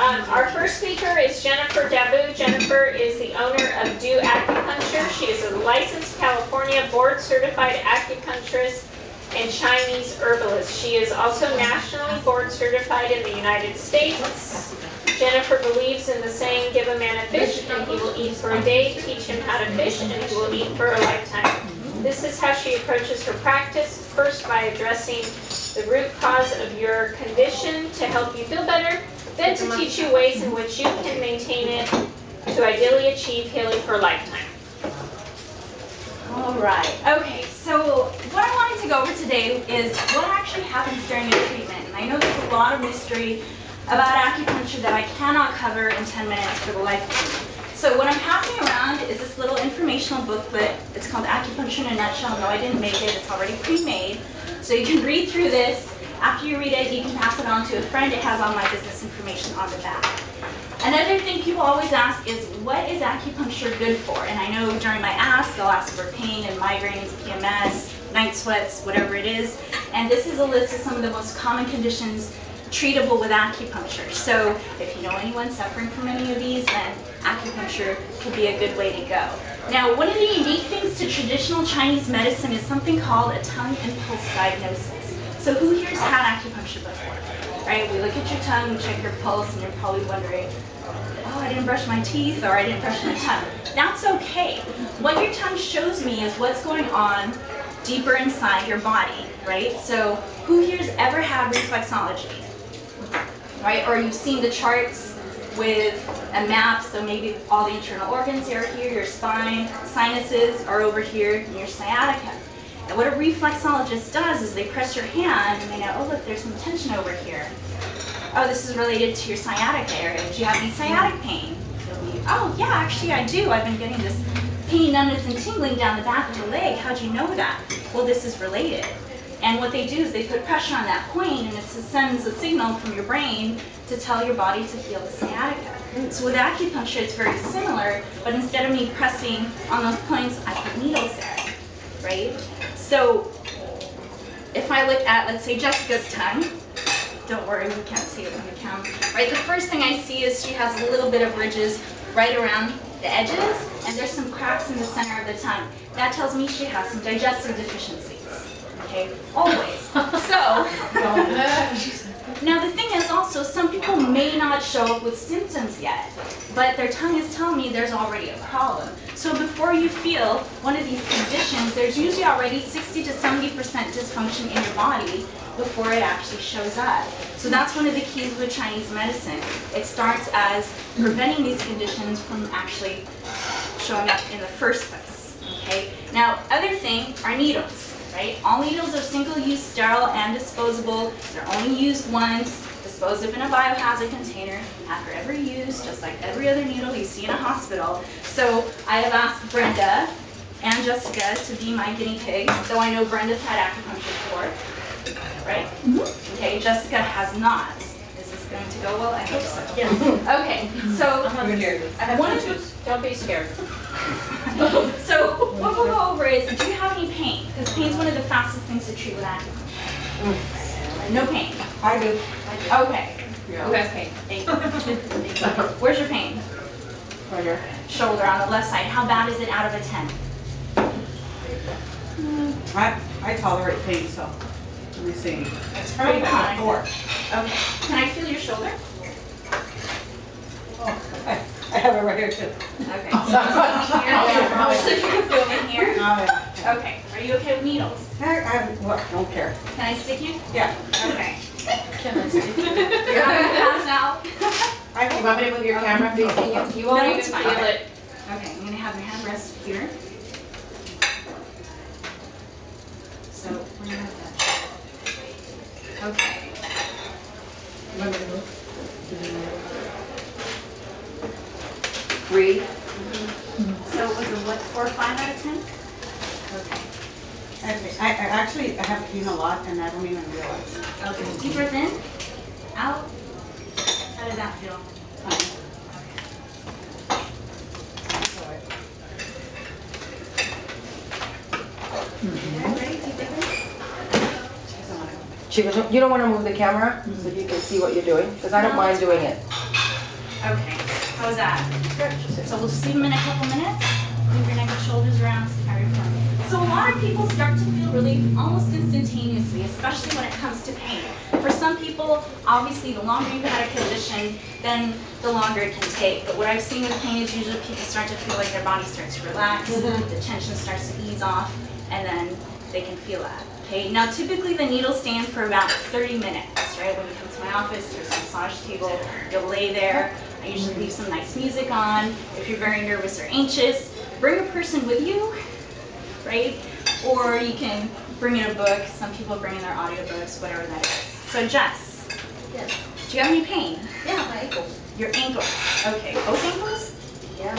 Our first speaker is Jennifer Dabu. Jennifer is the owner of DoAcupuncture. She is a licensed California board-certified acupuncturist and Chinese herbalist. She is also nationally board-certified in the United States. Jennifer believes in the saying, give a man a fish and he will eat for a day, teach him how to fish and he will eat for a lifetime. This is how she approaches her practice, first by addressing the root cause of your condition to help you feel better, then to teach you ways in which you can maintain it to ideally achieve healing for a lifetime. All right. Okay, so what I wanted to go over today is what actually happens during a treatment. And I know there's a lot of mystery about acupuncture that I cannot cover in 10 minutes for the life of me. So what I'm passing around is this little informational booklet. It's called Acupuncture in a Nutshell. No, I didn't make it. It's already pre-made. So you can read through this. After you read it, you can pass it on to a friend. It has all my business information on the back. Another thing people always ask is, what is acupuncture good for? And I know during my ask, they'll ask for pain and migraines, PMS, night sweats, whatever it is. And this is a list of some of the most common conditions treatable with acupuncture. So if you know anyone suffering from any of these, then acupuncture could be a good way to go. Now, one of the unique things to traditional Chinese medicine is something called a tongue impulse diagnosis. So who here's had acupuncture before? Right? We look at your tongue, we check your pulse, and you're probably wondering, oh, I didn't brush my teeth, or I didn't brush my tongue. That's okay. What your tongue shows me is what's going on deeper inside your body, right? So who here's ever had reflexology? Right? Or you've seen the charts with a map, so maybe all the internal organs are here, your spine, sinuses are over here, and your sciatica. And what a reflexologist does is they press your hand and they know, oh look, there's some tension over here. Oh, this is related to your sciatic area. Do you have any sciatic pain? Oh yeah, actually I do. I've been getting this pain, numbness, and tingling down the back of the leg. How'd you know that? Well, this is related. And what they do is they put pressure on that point, and it sends a signal from your brain to tell your body to heal the sciatica. So with acupuncture, it's very similar, but instead of me pressing on those points, I put needles there, right? So if I look at, let's say, Jessica's tongue, don't worry, we can't see it on the camera, right? The first thing I see is she has a little bit of ridges right around the edges, and there's some cracks in the center of the tongue. That tells me she has some digestive deficiencies. Okay, always. So, now the thing is also, some people may not show up with symptoms yet, but their tongue is telling me there's already a problem. So before you feel one of these conditions, there's usually already 60 to 70% dysfunction in your body before it actually shows up. So that's one of the keys with Chinese medicine. It starts as preventing these conditions from actually showing up in the first place. Okay. Now, other thing are needles. Right? All needles are single-use, sterile, and disposable. They're only used once, disposed of in a biohazard container after every use, just like every other needle you see in a hospital. So I have asked Brenda and Jessica to be my guinea pigs, though I know Brenda's had acupuncture before, right? Mm-hmm. Okay, Jessica has not. Is this going to go well? I hope so. Yes. Okay, so don't be scared. So what we'll go over is, do you have any pain? Because pain is one of the fastest things to treat with acupuncture. No pain. I do. Okay. Yeah. Who has pain? Thank you. Where's your pain? Right here. Shoulder on the left side. How bad is it out of a 10? I tolerate pain, so let me see. It's pretty bad. 4. Okay. Can I feel your shoulder? Oh, I have it right here too. Okay. So you can feel me here. Oh, yeah. Okay. Are you okay with needles? I don't care. Can I stick you? Yeah. Okay. Can I stick you? You're not gonna pass out. You want me to move your camera facing you? You won't No, even it's fine. feel it. Okay, I'm gonna have your hand rest here. So we're gonna have that. Okay. Breathe. So was it what, 4 or 5 out of 10? Okay. I have pain a lot and I don't even realize. Okay. Deep breath in, out. How did that feel? Ready? Deep breath in. She goes, you don't want to move the camera so you can see what you're doing? Because I don't mind doing it. Okay, how was that? So we'll just leave them in a couple minutes. Move your neck and shoulders around. So a lot of people start to feel relief almost instantaneously, especially when it comes to pain. For some people, obviously, the longer you've had a condition, then the longer it can take. But what I've seen with pain is usually people start to feel like their body starts to relax, the tension starts to ease off, and then they can feel that. Okay, now typically the needles stay in for about 30 minutes, right? When you come to my office, there's a massage table, you'll lay there. I usually leave some nice music on. If you're very nervous or anxious, bring a person with you, right? Or you can bring in a book. Some people bring in their audiobooks, whatever that is. So Jess, Yes. do you have any pain? Yeah, my ankles. Your ankles. Okay, both ankles? Yeah.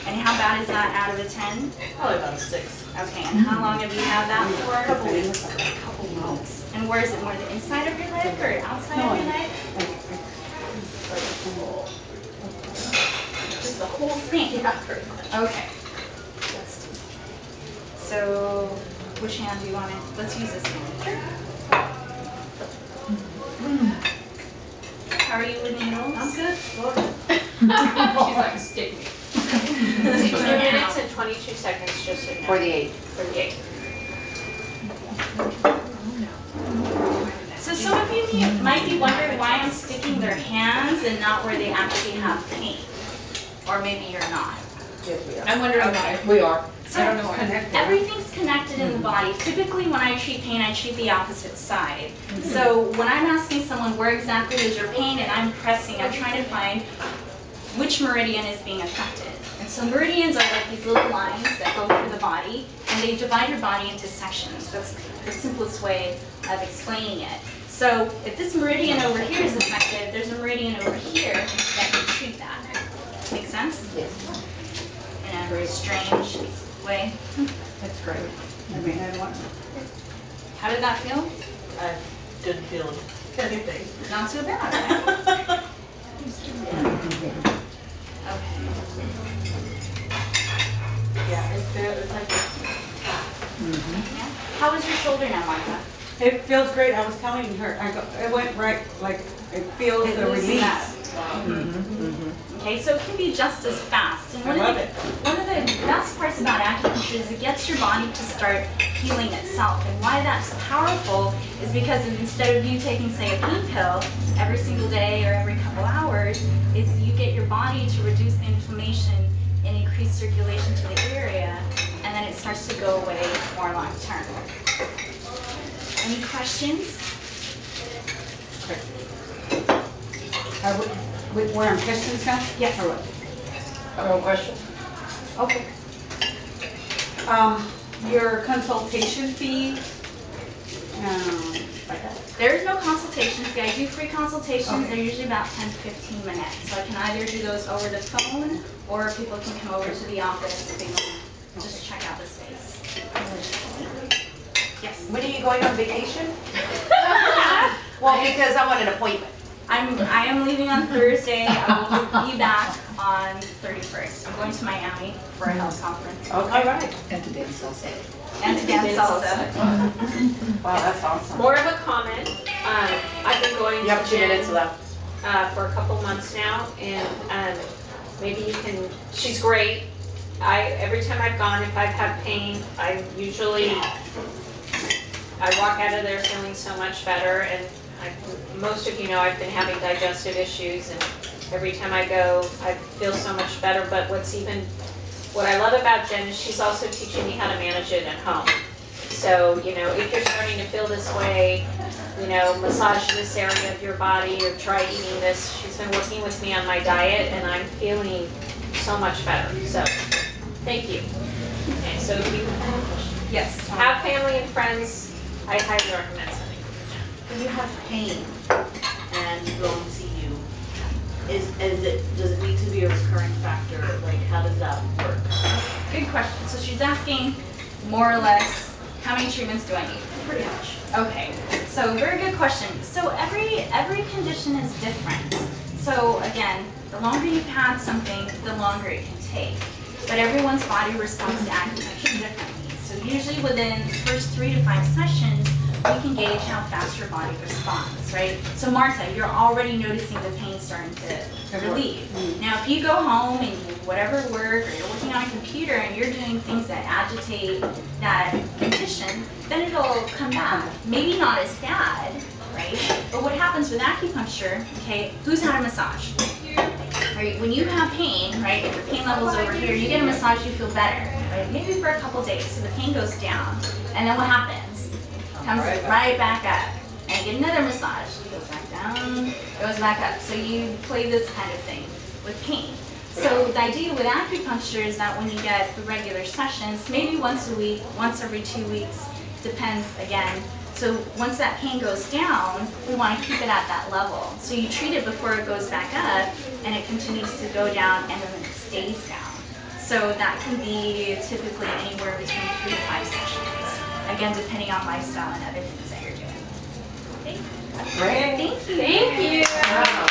And how bad is that out of a 10? Probably about a 6. Okay, and how long have you had that for? A couple weeks. A couple weeks. And where is it? More the inside of your leg or outside of your leg? Just the whole thing? Yeah, pretty much. Okay. So, which hand do you want to? Let's use this hand. How are you with needles? I'm good. She's like, stick me. 2 minutes and 22 seconds, just so you know. 48. 48. So some of you might be wondering why I'm sticking their hands and not where they actually have pain. Or maybe you're not. Yes, we are. I'm wondering Okay. why. We are. So connected. everything's connected in the body. Typically when I treat pain, I treat the opposite side. So when I'm asking someone where exactly is your pain and I'm pressing, I'm trying to find which meridian is being affected. And so meridians are like these little lines that go through the body, and they divide your body into sections. That's the simplest way of explaining it. So if this meridian over here is affected, there's a meridian over here that can treat that. Make sense? Yes. In a very strange way. That's great. I mean, I want. How did that feel? I didn't feel anything. Not too bad, right? Okay. Yeah, it's like Yeah. How is your shoulder now, Martha? It feels great. I was telling her, it went right, like, it feels It the loosens release. up. Okay, so it can be just as fast. And I love it. one of the best parts about acupuncture is it gets your body to start healing itself. And why that's powerful is because instead of you taking, say, a pain pill every single day or every couple hours, is you get your body to reduce the inflammation and increase circulation to the area, and then it starts to go away more long term. Any questions? Where I'm kissing stuff? Yes. Or what? no question. Okay. Your consultation fee, like that. There is no consultation fee. I do free consultations. Okay. They're usually about 10 to 15 minutes. So I can either do those over the phone or people can come over to the office if they want to just check out the space. Yes. When are you going on vacation? Well, because I want an appointment. I am leaving on Thursday. I will be back on 31st. I'm going to Miami for a health conference. Okay. All right. And to dance salsa. And to dance salsa. Wow, that's awesome. More of a comment. I've been going You have to 2 gym minutes left. for a couple months now, and maybe you can. She's great. Every time I've gone, if I've had pain, I walk out of there feeling so much better. And most of you know I've been having digestive issues, and every time I go, I feel so much better. But what I love about Jen is she's also teaching me how to manage it at home. So, if you're starting to feel this way, massage this area of your body or try eating this. She's been working with me on my diet, and I'm feeling so much better. So, thank you. Okay, so if you Yes. have family and friends, I highly recommend something. When you have pain and you go and see you, does it need to be a recurring factor? Like, how does that work? Good question. So she's asking more or less, how many treatments do I need? Pretty much. Okay, so very good question. So every condition is different. So again, the longer you've had something, the longer it can take. But everyone's body responds to acupuncture differently. So usually within the first 3 to 5 sessions, we can gauge how fast your body responds, right? So Marta, you're already noticing the pain starting to relieve. Now if you go home and you whatever work, or you're working on a computer and you're doing things that agitate that condition, then it'll come back. Maybe not as bad, right? But what happens with acupuncture, okay, who's had a massage? Right? When you have pain, right, if your pain level's over here, you get a massage, you feel better, right? Maybe for a couple days, so the pain goes down. And then what happens? It comes right back up. And you get another massage. It goes back down, goes back up. So you play this kind of thing with pain. So the idea with acupuncture is that when you get the regular sessions, maybe once a week, once every 2 weeks, depends again. So once that pain goes down, we want to keep it at that level. So you treat it before it goes back up, and it continues to go down, and then it stays down. So that can be typically anywhere between 3 to 5 sessions. Again, depending on lifestyle and other things that you're doing. Okay? Great. Thank you. Thank you. Wow.